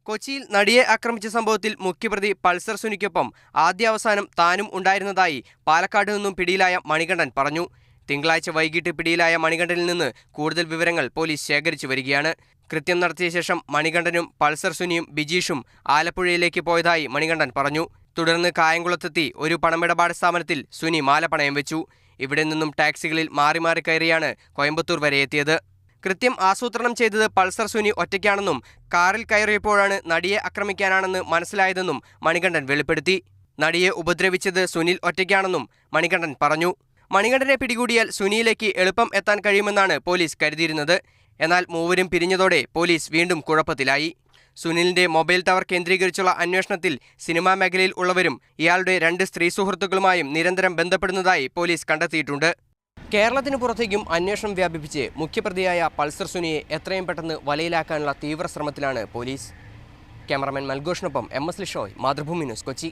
കൊച്ചിയിൽ നടിയെ ആക്രമിച്ച സംഭവത്തിൽ മുഖ്യപ്രതി പൾസർ സുനിക്കൊപ്പം ആദ്യാവസാനം താനും ഉണ്ടായിരുന്നതായി പാലക്കാട് നിന്നും പിടിയിലായ മണികണ്ഠൻ പറഞ്ഞു. തിങ്കളാഴ്ച വൈകിട്ട് പിടിയിലായ മണികണ്ഠനിൽ നിന്ന് കൂടുതൽ വിവരങ്ങൾ പോലീസ് ശേഖരിച്ചു വരികയാണ്. കൃത്യം നടത്തിയ ശേഷം മണികണ്ഠനും പൾസർ സുനിയും ബിജീഷും ആലപ്പുഴയിലേക്ക് പോയതായി മണികണ്ഠൻ പറഞ്ഞു. തുടർന്ന് കായംകുളത്തെത്തി ഒരു പണമിടപാട് സ്ഥാപനത്തിൽ സുനി മാല പണയം വെച്ചു. ഇവിടെ നിന്നും ടാക്സികളിൽ മാറി മാറി കയറിയാണ് കോയമ്പത്തൂർ വരെ എത്തിയത്. കൃത്യം ആസൂത്രണം ചെയ്തത് പൾസർ സുനി ഒറ്റയ്ക്കാണെന്നും കാറിൽ കയറിയപ്പോഴാണ് നടിയെ ആക്രമിക്കാനാണെന്ന് മനസ്സിലായതെന്നും മണികണ്ഠൻ വെളിപ്പെടുത്തി. നടിയെ ഉപദ്രവിച്ചത് സുനിൽ ഒറ്റയ്ക്കാണെന്നും മണികണ്ഠൻ പറഞ്ഞു. മണികണ്ഠനെ പിടികൂടിയാൽ സുനിയിലേക്ക് എളുപ്പം എത്താൻ കഴിയുമെന്നാണ് പോലീസ് കരുതിയിരുന്നത്. എന്നാൽ മൂവരും പിരിഞ്ഞതോടെ പോലീസ് വീണ്ടും കുഴപ്പത്തിലായി. സുനിലിന്റെ മൊബൈൽ ടവർ കേന്ദ്രീകരിച്ചുള്ള അന്വേഷണത്തിൽ സിനിമാ മേഖലയിൽ ഉള്ളവരും ഇയാളുടെ 2 സ്ത്രീ സുഹൃത്തുക്കളുമായും നിരന്തരം ബന്ധപ്പെടുന്നതായി പോലീസ് കണ്ടെത്തിയിട്ടുണ്ട്. കേരളത്തിന് പുറത്തേക്കും അന്വേഷണം വ്യാപിപ്പിച്ച് മുഖ്യപ്രതിയായ പൾസർ സുനിയെ എത്രയും പെട്ടെന്ന് വലയിലാക്കാനുള്ള തീവ്ര ശ്രമത്തിലാണ് പോലീസ്. ക്യാമറമാൻ മൽഘോഷിനൊപ്പം MS ലിഷോയ്, മാതൃഭൂമി ന്യൂസ്, കൊച്ചി.